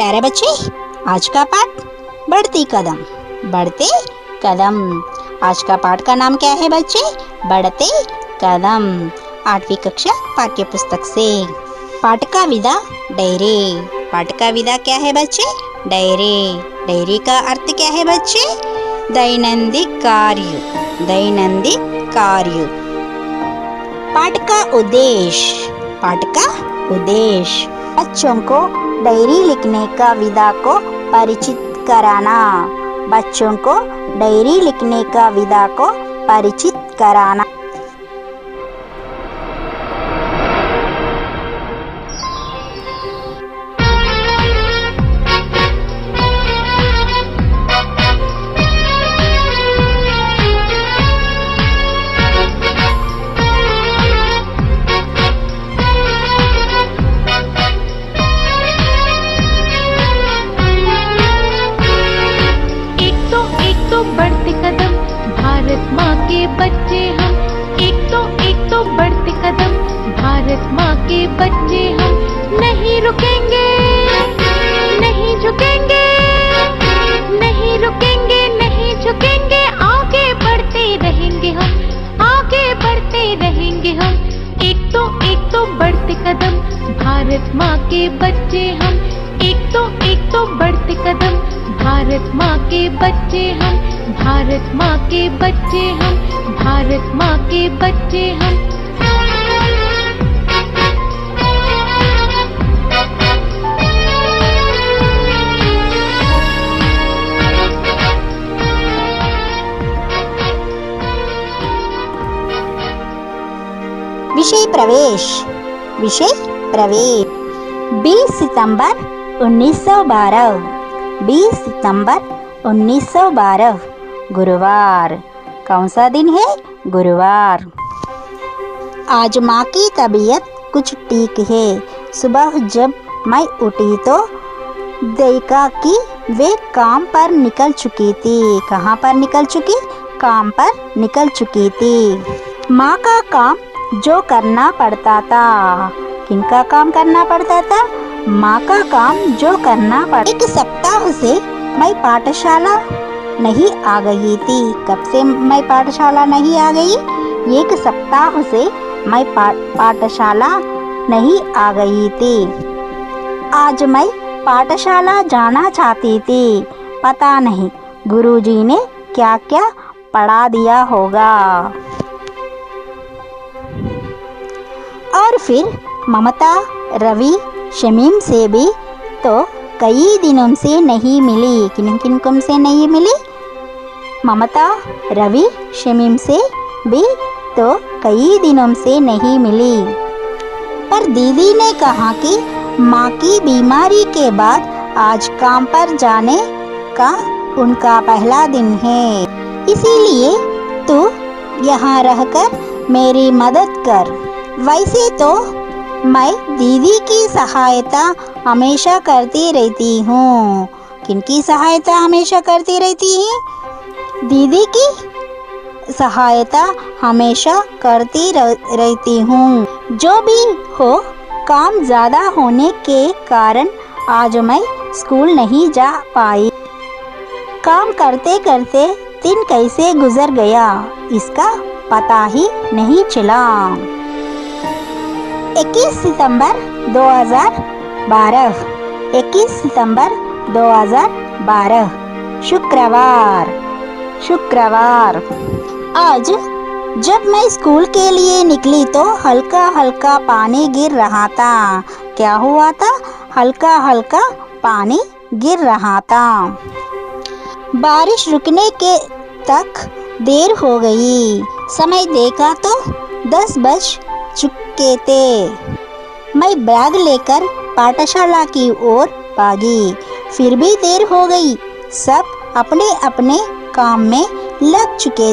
प्यारे बच्चे, आज का पाठ बढ़ती कदम। बढ़ते कदम। आज का पाठ का नाम क्या है बच्चे? बढ़ते कदम। 8वीं कक्षा पाठ्य पुस्तक से। पाठ का विधा डायरी। पाठ का विधा क्या है बच्चे? डायरी। डायरी का अर्थ क्या है बच्चे? दैनंदिन कार्य। दैनंदिन कार्य। पाठ का उद्देश्य। पाठ का उद्देश्य बच्चों को डायरी लिखने का विधा को परिचित कराना। बच्चों को डायरी लिखने का विधा को परिचित कराना। बढ़ते कदम भारत माँ के बच्चे हम। एक तो बढ़ते कदम भारत माँ के बच्चे हम। नहीं रुकेंगे, नहीं झुकेंगे, नहीं रुकेंगे, नहीं झुकेंगे। आगे बढ़ते रहेंगे हम, आगे बढ़ते रहेंगे हम। एक तो बढ़ते कदम भारत माँ के बच्चे हम। एक तो बढ़ते कदम भारत माँ के बच्चे हम। भारत माँ के बच्चे हम। भारत माँ के बच्चे हम। विषय प्रवेश। विषय प्रवेश 20 सितंबर 1912। 20 सितंबर 1912 गुरुवार। कौन सा दिन है? गुरुवार। आज माँ की तबीयत कुछ ठीक है। सुबह जब मैं उठी तो देखा कि वे काम पर निकल चुकी थी। कहाँ पर निकल चुकी? काम पर निकल चुकी थी। माँ का काम जो करना पड़ता था। किनका काम करना पड़ता था? माँ का काम जो करना पड़ता। एक सप्ताह से मैं पाठशाला नहीं आ गई थी। कब से मैं पाठशाला नहीं आ गई? एक सप्ताह से मैं पाठशाला नहीं आ गई थी। आज मैं पाठशाला जाना चाहती थी। पता नहीं गुरुजी ने क्या क्या पढ़ा दिया होगा। और फिर ममता, रवि, शमीम से भी तो कई दिनों से नहीं मिली। किन से नहीं मिली? ममता, रवि, शमीम से भी तो कई दिनों से नहीं मिली। पर दीदी ने कहा कि माँ की बीमारी के बाद आज काम पर जाने का उनका पहला दिन है। इसीलिए तू यहाँ रहकर मेरी मदद कर। वैसे तो मैं दीदी की सहायता हमेशा करती रहती हूँ। किनकी सहायता हमेशा करती रहती है? दीदी की सहायता हमेशा करती रहती हूँ। जो भी हो, काम ज़्यादा होने के कारण आज मैं स्कूल नहीं जा पाई। काम करते करते दिन कैसे गुजर गया इसका पता ही नहीं चला। 21 सितंबर 2012। 21 सितंबर 2012 शुक्रवार। शुक्रवार। आज जब मैं स्कूल के लिए निकली तो हल्का हल्का पानी गिर रहा था। क्या हुआ था? हल्का हल्का पानी गिर रहा था। बारिश रुकने के तक देर हो गई। समय देखा तो 10 बज चुके थे। मैं बैग लेकर पाठशाला की ओर भागी। फिर भी देर हो गई। सब अपने अपने काम में लग चुके।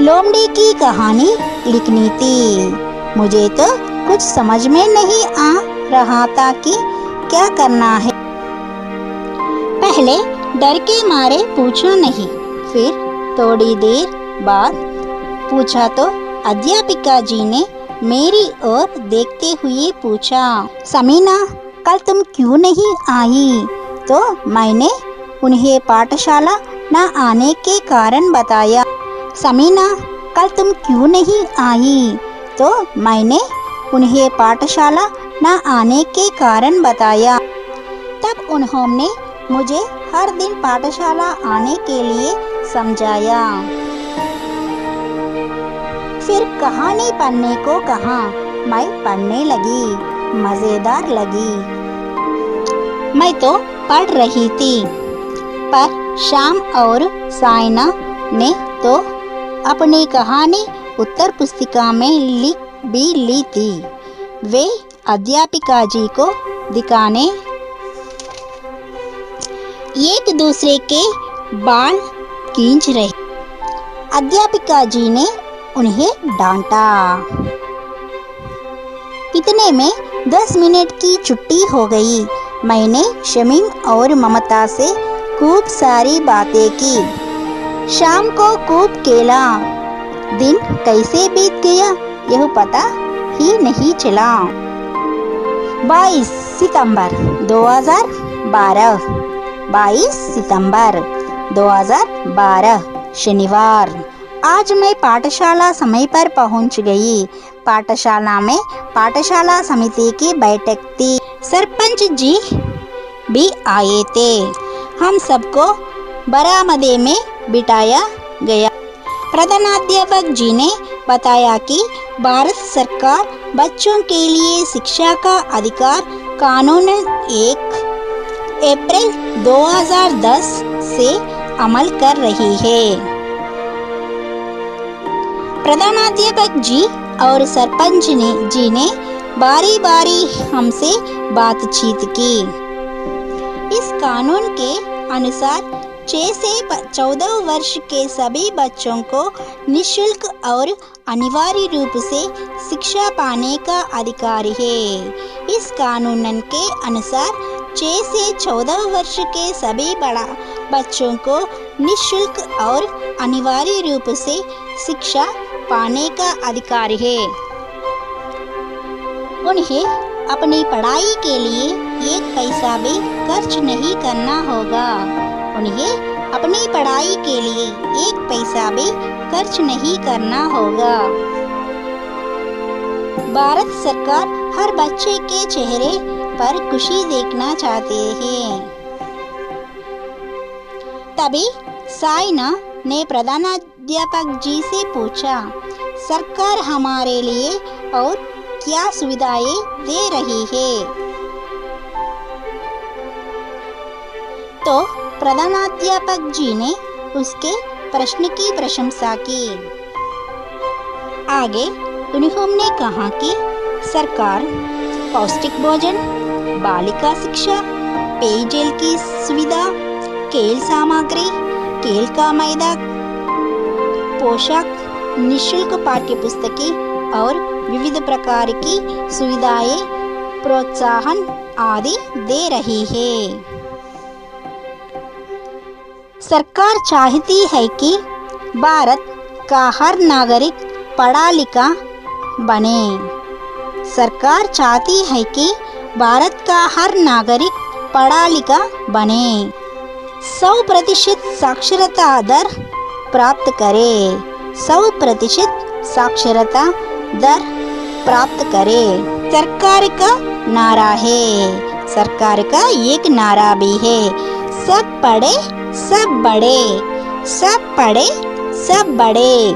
लोमड़ी की कहानी लिखनी थी। मुझे तो कुछ समझ में नहीं आ रहा था कि क्या करना है। पहले डर के मारे पूछा नहीं। फिर थोड़ी देर बाद पूछा तो अध्यापिका जी ने मेरी ओर देखते हुए पूछा, समीना कल तुम क्यों नहीं आई? तो मैंने उन्हें पाठशाला न आने के कारण बताया। समीना, कल तुम क्यों नहीं आई? तो मैंने उन्हें पाठशाला न आने के कारण बताया। तब उन्होंने मुझे हर दिन पाठशाला आने के लिए समझाया। फिर कहानी पढ़ने को कहा। मैं पढ़ने लगी, मजेदार लगी। मैं तो पढ़ रही थी, पर श्याम और साइना ने तो अपनी कहानी उत्तर पुस्तिका में लिख भी ली थी। वे अध्यापिका जी को दिखाने एक दूसरे के बाल खींच रहे। अध्यापिका जी ने उन्हें डांटा। इतने में 10 मिनट की छुट्टी हो गई। मैंने शमीम और ममता से खूब सारी बातें की। शाम को खूब खेला। दिन कैसे बीत गया यह पता ही नहीं चला। 22 सितंबर 2012 22 सितंबर 2012 शनिवार। आज मैं पाठशाला समय पर पहुंच गई। पाठशाला में पाठशाला समिति की बैठक थी। सरपंच जी भी आए थे। हम सबको बरामदे में बिठाया गया। प्रधानाध्यापक जी ने बताया कि भारत सरकार बच्चों के लिए शिक्षा का अधिकार कानून 1 अप्रैल 2010 से अमल कर रही है। प्रधानाध्यापक जी और सरपंच जी ने बारी बारी हमसे बातचीत की। इस कानून के अनुसार 6 से 14 वर्ष के सभी बच्चों को निःशुल्क और अनिवार्य रूप से शिक्षा पाने का अधिकार है। इस कानून के अनुसार 6 से 14 वर्ष के सभी बड़ा बच्चों को निःशुल्क और अनिवार्य रूप से शिक्षा पाने का अधिकार है। उन्हें अपनी पढ़ाई के लिए 1 पैसा भी खर्च नहीं करना होगा। उन्हें अपनी पढ़ाई के लिए 1 पैसा भी खर्च नहीं करना होगा। भारत सरकार हर बच्चे के चेहरे पर खुशी देखना चाहते हैं। तभी साइना ने प्रधानाध्यापक जी से पूछा, सरकार हमारे लिए और क्या सुविधाएं दे रही है? तो प्रधानाध्यापक जी ने उसके प्रश्न की प्रशंसा की। आगे उन्होंने कहा कि सरकार पौष्टिक भोजन, बालिका शिक्षा, पेयजल की सुविधा, खेल सामग्री, खेल का मैदान, पोशाक, निःशुल्क पाठ्य पुस्तकें और विविध प्रकार की सुविधाएं, प्रोत्साहन आदि दे रही है। सरकार चाहती है कि भारत का हर नागरिक पढ़ा लिखा बने। सरकार चाहती है कि भारत का हर नागरिक पढ़ा लिखा बने। 100% साक्षरता दर प्राप्त करे। 100% साक्षरता दर प्राप्त करे। सरकार का नारा है। सरकार का एक नारा भी है, सब पढ़े सब बड़े, सब पढ़े सब बड़े।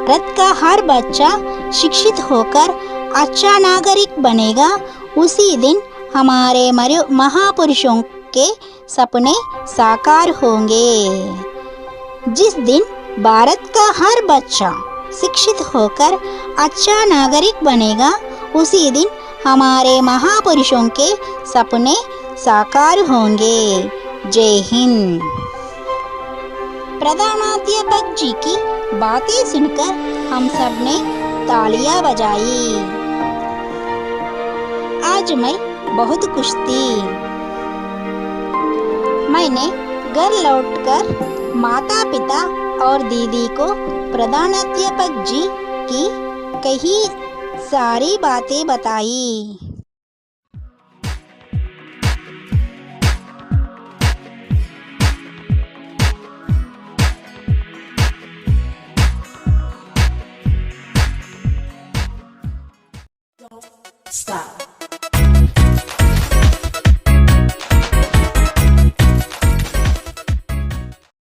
भारत का हर बच्चा शिक्षित होकर अच्छा नागरिक बनेगा। उसी दिन हमारे महापुरुषों के सपने साकार होंगे। जिस दिन भारत का हर बच्चा शिक्षित होकर अच्छा नागरिक बनेगा, उसी दिन हमारे महापुरुषों के सपने साकार होंगे। जय हिंद। प्रधानाध्यापक जी की बातें सुनकर हम सब ने तालियां बजाई। आज मैं बहुत खुश थी। मैंने घर लौटकर माता पिता और दीदी को प्रधानाध्यापक जी की कई सारी बातें बताई। Stop.